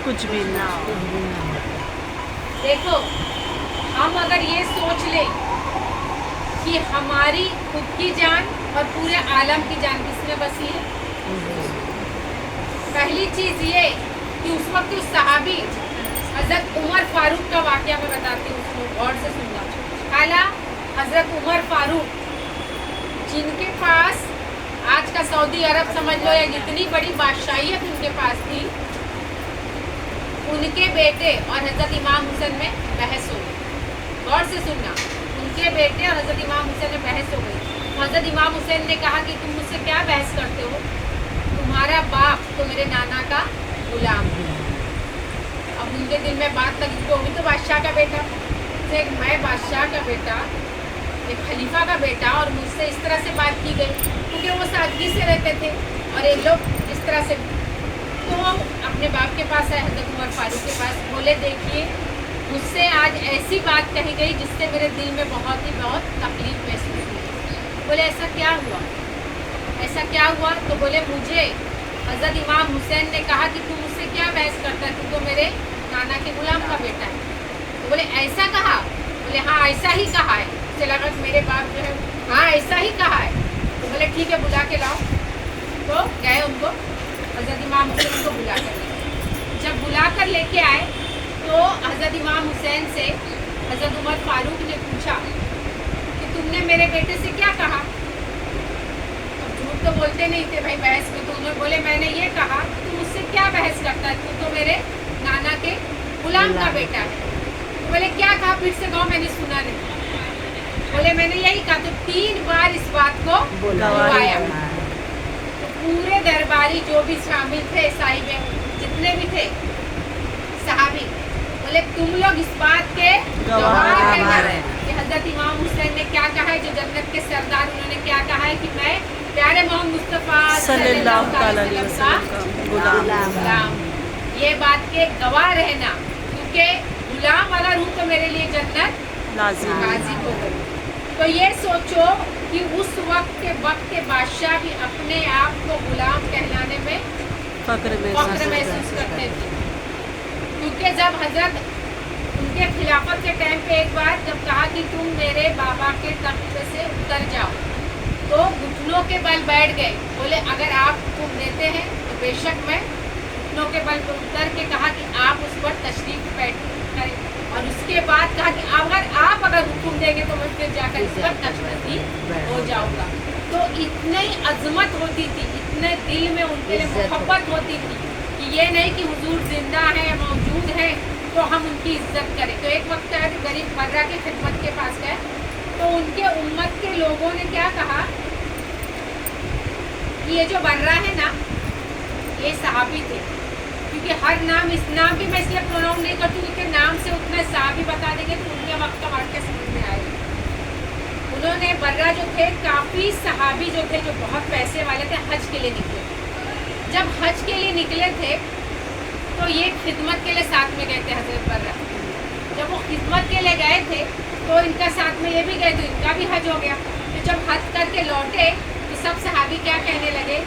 कुछ भी ना। देखो, हम अगर ये सोच लें कि हमारी खुद की जान और पूरे आलम की जान किसमें बसी है, पहली चीज़ ये कि उस वक्त उस सहाबी हज़रत उमर फारूक का वाक़या मैं बताती हूँ, उसको गौर से सुनना। आला हज़रत उमर फारूक, जिनके पास आज का सऊदी अरब समझ लो या जितनी बड़ी बादशाहियत उनके पास थी, उनके बेटे और हज़रत इमाम हुसैन में बहस हो गई। गौर से सुनना, उनके बेटे और हज़रत इमाम हुसैन में बहस हो गई। हज़रत इमाम हुसैन ने कहा कि तुम मुझसे क्या बहस करते हो, तुम्हारा बाप तो मेरे नाना का गुलाम है। अब उनके दिल में बात लगी, वो भी तो बादशाह का बेटा, मैं बादशाह का बेटा, एक खलीफा का बेटा, और मुझसे इस तरह से बात की गई, क्योंकि वो सादगी से रहते थे और ये लोग इस तरह से। तो अपने बाप के पास आए, हज़रत उमर फारूक के पास, बोले देखिए मुझसे आज ऐसी बात कही गई जिससे मेरे दिल में बहुत तकलीफ महसूस हुई। बोले ऐसा क्या हुआ, ऐसा क्या हुआ? तो बोले मुझे हज़रत इमाम हुसैन ने कहा कि तू मुझसे क्या बहस करता है, तू तो मेरे नाना के गुलाम का बेटा है। तो बोले ऐसा कहा? बोले हाँ ऐसा ही कहा है। मुझे लगा कि मेरे बाप जो है हाँ ऐसा ही कहा है। तो बोले ठीक है बुला के लाओ। तो गए, उनको हज़रत इमाम हुसैन को बुला कर ले। जब बुला कर लेके आए तो हज़रत इमाम हुसैन से हज़रत उमर फारूक ने पूछा कि तुमने मेरे बेटे से क्या कहा? झूठ तो बोलते नहीं थे भाई बहस में। तो उन्होंने बोले मैंने ये कहा कि तू मुझसे क्या बहस करता है, तू तो मेरे नाना के गुलाम का बेटा है। तो बोले क्या कहा, फिर से कहो, मैंने सुना नहीं। बोले मैंने यही कहा। तो 3 बार इस बात को बुलवाया। तो पूरे दरबारी जो भी शामिल थे, साहिब जितने भी थे सहाबी, बोले तुम लोग इस बात के गवाह हैं कि हज़रत इमाम हुसैन ने क्या कहा है, जो जन्नत के सरदार, उन्होंने क्या कहा है कि मैं प्यारे मोहम्मद मुस्तफ़ा सल्लल्लाहु अलैहि वसल्लम का गुलाम। ये बात के गवाह रहना, क्योंकि गुलाम अगर हूँ तो मेरे लिए जन्नत लाज़िम हो गई। तो ये सोचो कि उस वक्त के बादशाह भी अपने आप को गुलाम कहलाने में फख्र महसूस करते थे। क्योंकि जब हजरत उनके खिलाफत के टाइम पे एक बार जब कहा कि तुम मेरे बाबा के तख्त से उतर जाओ, तो घुटनों के बल बैठ गए। बोले अगर आप हुक्म देते हैं तो बेशक मैं घुटनों के बल पर उतर के कहा कि आप उस पर तशरीफ बैठ करें, और उसके बाद कहा कि अगर हुक्म देंगे तो मैं फिर जाकर इस पर तशरीफ हो जाऊँगा। तो इतनी अजमत होती थी, इतने दिल में उनके लिए मोहब्बत होती थी कि ये नहीं कि हुजूर जिंदा है, मौजूद है तो हम उनकी इज्जत करें। तो एक वक्त है तो गरीब बर्रा की खिदमत के पास गए, तो उनके उम्मत के लोगों ने क्या कहा कि ये जो बर्रा है ना, ये सहाबी थे। क्योंकि हर नाम, इस नाम भी मैं इसलिए प्रोनाउंस नहीं करती क्योंकि नाम से उतने सहाबी बता देंगे तो उनके वक्त का वाक़या समझ में आएगा। उन्होंने बर्रा जो थे, काफ़ी सहाबी जो थे, जो बहुत पैसे वाले थे, हज के लिए निकले। जब हज के लिए निकले थे तो ये खिदमत के लिए साथ में गए थे हज़रत बर्रा। जब वो खिदमत के लिए गए थे तो इनका साथ में ये भी गए, तो इनका भी हज हो गया। तो जब हज करके लौटे तो सब सहाबी क्या कहने लगे,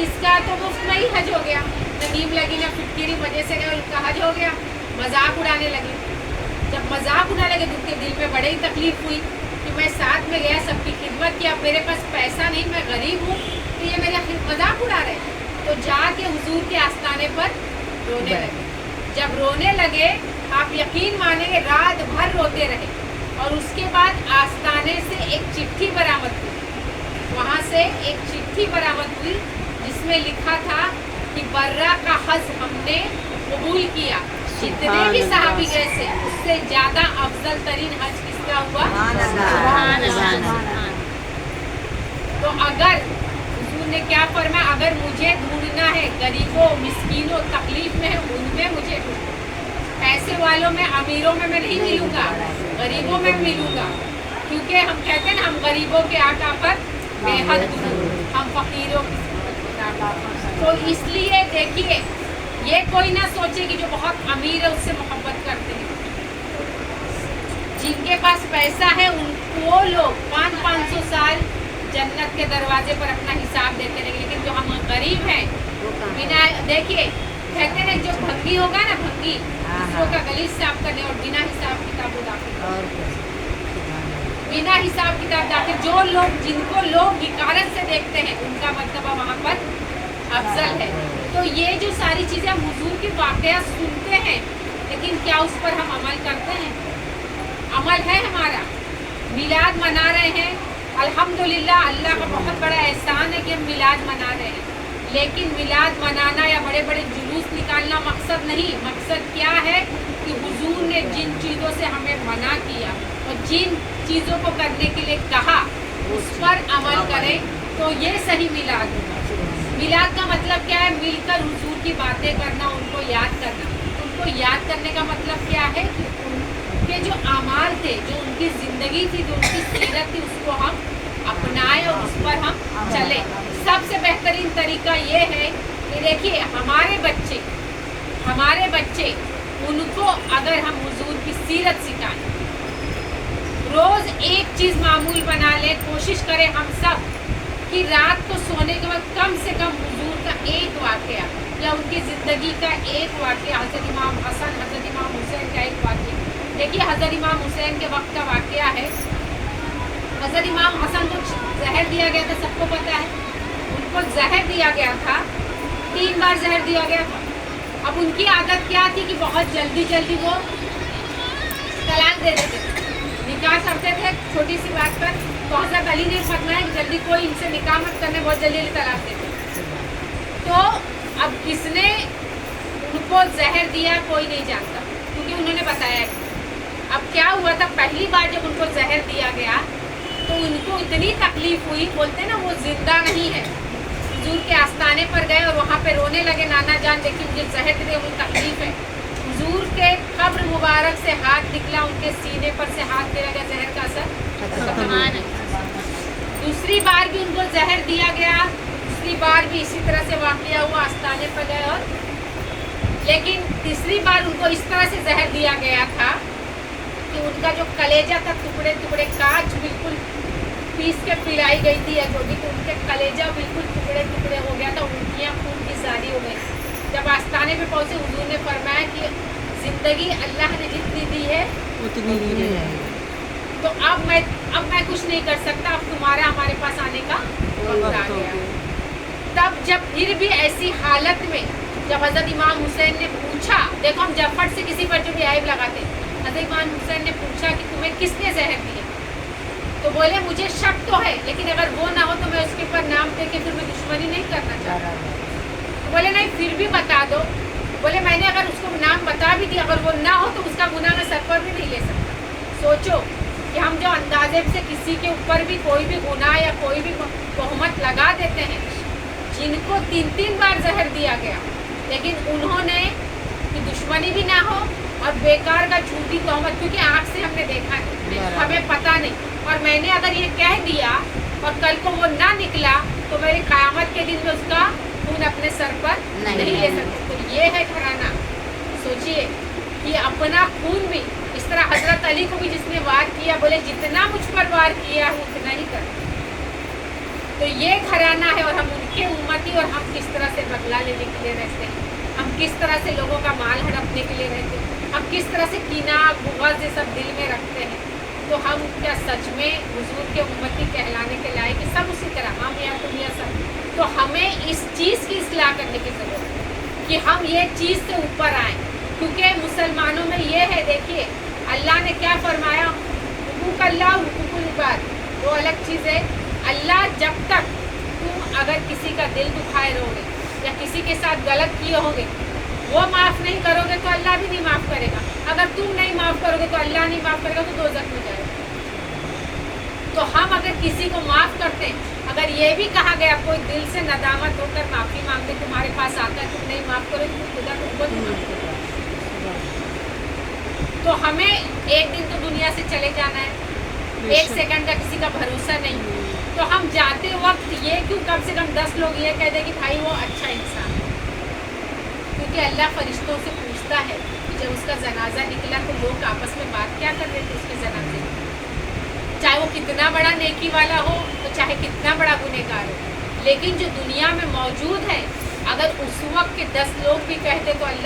इसका तो मुफ्त में ही हज हो गया, न नीम लगी न फिटकिरी, मजे से गए, उनका हज हो गया। मजाक उड़ाने लगे। जब मजाक उड़ाने लगे तो उनके दिल में बड़ी तकलीफ हुई कि मैं साथ में गया, सबकी खिदमत किया, मेरे पास पैसा नहीं, मैं गरीब हूँ, तो ये मेरा मजाक उड़ा रहे। तो जाके हुजूर के आस्थाने पर रोने लगे। जब रोने लगे, आप यकीन मानेंगे रात भर रोते रहे, और उसके बाद आस्थाने से एक चिट्ठी बरामद हुई। वहाँ से एक चिट्ठी बरामद हुई जिसमें लिखा था कि बर्रा का हज हमने कबूल किया। जितने भी सहाबी गए थे उससे ज़्यादा अफजल तरीन हज किसका हुआ? तो अगर हुजूर ने क्या फरमाया, अगर मुझे ढूंढना है गरीबों, मिस्कीनों, तकलीफ में है, उनमें मुझे ढूंढना। पैसे वालों में, अमीरों में मैं नहीं मिलूँगा, गरीबों में मिलूँगा। क्योंकि हम कहते हैं ना, हम गरीबों के आका पर बेहद हम फकीरों की। तो इसलिए देखिए, ये कोई ना सोचे कि जो बहुत अमीर है उससे मोहब्बत करते हैं। जिनके पास पैसा है उनको लोग 500 साल जन्नत के दरवाजे पर अपना हिसाब देते रहेंगे, लेकिन जो हम गरीब हैं, बिना देखिए कहते हैं जो भंगी होगा ना, भंगी हाँ, दूसरों हाँ। का गलीज साफ करने और बिना हिसाब किताब वो दाखिल, और कुछ बिना हिसाब किताब दाखिल। जो लोग, जिनको लोग हिकारत से देखते हैं, उनका मर्तबा वहाँ पर अफजल है। तो ये जो सारी चीज़ें हम हुजूर की वाक़या सुनते हैं, लेकिन क्या उस पर हम अमल करते हैं? अमल है हमारा। मिलाद मना रहे हैं, अल्हम्दुलिल्लाह, अल्लाह का बहुत बड़ा एहसान है कि हम मिलाद मना रहे हैं। लेकिन मिलाद मनाना या बड़े बड़े जुलूस निकालना मकसद नहीं। मकसद क्या है कि हुजूर ने जिन चीज़ों से हमें मना किया और जिन चीज़ों को करने के लिए कहा, उस पर अमल करें, तो ये सही मिलाद होगा। मिलाद का मतलब क्या है? मिलकर हुजूर की बातें करना, उनको याद करना। उनको याद करने का मतलब क्या है कि उनके जो अमाल थे, जो उनकी ज़िंदगी थी, जो उनकी सीरत थी, उसको हम अपनाएं और उस पर हम चलें। सबसे बेहतरीन तरीका ये है कि देखिए, हमारे बच्चे उनको अगर हम हुजूर की सीरत सिखाएं, रोज़ एक चीज़ मामूल बना लें, कोशिश करें हम सब कि रात को सोने के वक्त कम से कम हुजूर का एक वाक़या या उनकी ज़िंदगी का एक वाक़या, हज़रत इमाम हसन, हज़रत इमाम हुसैन का एक वाक़या। देखिए, हज़रत इमाम हुसैन के वक्त का वाक़या है। हज़रत इमाम हसन को जहर दिया गया था, सबको पता है। उनको जहर दिया गया था, 3 बार जहर दिया गया था। अब उनकी आदत क्या थी कि बहुत जल्दी जल्दी वो तलाक दे देते थे, निकाह करते थे छोटी सी बात पर। तो हज़रत अली ने फरमाया कि जल्दी कोई इनसे निकाह मत करने, बहुत जल्दी जल्दी तलाक देते। तो अब किसने उनको जहर दिया कोई नहीं जानता, क्योंकि उन्होंने बताया नहीं। अब क्या हुआ था, पहली बार जब उनको जहर दिया गया तो उनको इतनी तकलीफ हुई, बोलते ना वो जिंदा नहीं है। हुजूर के आस्थाने पर गए और वहाँ पे रोने लगे, नाना जान देखिए मुझे जहर दे, मुझे तकलीफ है। हुजूर के कब्र मुबारक से हाथ निकला, उनके सीने पर से हाथ गिरा गया, जहर का असर। दूसरी बार भी उनको जहर दिया गया, दूसरी बार भी इसी तरह से वाक़या हुआ, आस्थाने पर गए और लेकिन तीसरी बार उनको इस तरह से जहर दिया गया था कि उनका जो कलेजा था, टुकड़े टुकड़े कांच बिल्कुल पीस के पिलाई गई थी या गोदी, तो उनके कलेजा बिल्कुल टुकड़े टुकड़े हो गया था, उल्टियाँ खून की सारी हो गई। जब आस्थाने पे पहुँचे, हुजूर ने फरमाया कि ज़िंदगी अल्लाह ने जितनी दी है उतनी ही है, तो अब मैं कुछ नहीं कर सकता, अब तुम्हारा हमारे पास आने का वक्त आ गया। तब जब फिर भी ऐसी हालत में जब हज़रत इमाम हुसैन ने पूछा, देखो हम जफट से किसी पर जो भी आइब लगाते, हज़रत इमाम हुसैन ने पूछा कि तुम्हें किसने जहर दिया, तो बोले मुझे शक तो है, लेकिन अगर वो ना हो तो मैं उसके ऊपर नाम दे के फिर मैं दुश्मनी नहीं करना चाहता। तो बोले नहीं फिर भी बता दो। बोले मैंने अगर उसको नाम बता भी दिया, अगर वो ना हो तो उसका गुनाह मैं सर पर भी नहीं ले सकता। सोचो कि हम जो अंदाजे से किसी के ऊपर भी कोई भी गुनाह या कोई भी तोहमत लगा देते हैं, जिनको 3-3 बार जहर दिया गया, लेकिन उन्होंने कि दुश्मनी भी ना हो और बेकार का झूठी तोहमत, क्योंकि आँख से हमने देखा है, हमें पता नहीं, और मैंने अगर ये कह दिया और कल को वो ना निकला तो मेरी क़यामत के दिन में उसका खून अपने सर पर नहीं ले सकते। तो ये है घराना। सोचिए कि अपना खून भी इस तरह हज़रत अली को भी जिसने वार किया, बोले जितना मुझ पर वार किया है उतना ही कर। तो ये घराना है और हम उनके उम्मती, और हम किस तरह से बदला लेने के लिए रहते हैं, हम किस तरह से लोगों का माल हड़पने के लिए रहते हैं, हम किस तरह से कीना बुग़्ज़ ये सब दिल में रखते हैं। तो हम क्या सच में हुजूर के उम्मती कहलाने के लायक कि सब उसी तरह हम या तुम या सब? तो हमें इस चीज़ की इस्लाह करने की ज़रूरत है कि हम ये चीज़ से ऊपर आएँ, क्योंकि मुसलमानों में ये है, देखिए अल्लाह ने क्या फरमाया, हुकूक अल्लाह हुकूकुल इबाद, वो अलग चीज़ है। अल्लाह जब तक तुम अगर किसी का दिल दुखाए रहोगे या किसी के साथ गलत किए होंगे, वो माफ़ नहीं करोगे तो अल्लाह भी नहीं माफ़ करेगा। अगर तुम नहीं माफ़ करोगे तो अल्लाह नहीं माफ़ करेगा, तो दोज़ख में जाएगा। तो हम अगर किसी को माफ़ करते हैं, अगर ये भी कहा गया कोई दिल से नदामत होकर माफ़ी मांगते तुम्हारे पास आता है, तुम नहीं माफ़ करोगे तो खुदा तुमको नहीं माफ़ करेगा। तो हमें एक दिन तो दुनिया से चले जाना है, 1 सेकंड का किसी का भरोसा नहीं। तो हम जाते वक्त ये क्यों कम से कम 10 लोग ये कह दें कि भाई वो अच्छा इंसान है, क्योंकि अल्लाह फरिश्तों से पूछता है कि जब उसका जनाजा निकला तो लोग आपस में बात क्या कर रहे थे उसके जनाजे में, चाहे वो कितना बड़ा नेकी वाला हो तो चाहे कितना बड़ा गुनहगार हो। लेकिन जो दुनिया में मौजूद है اگر اس وقت کے 10 لوگ بھی کہتے تو اللہ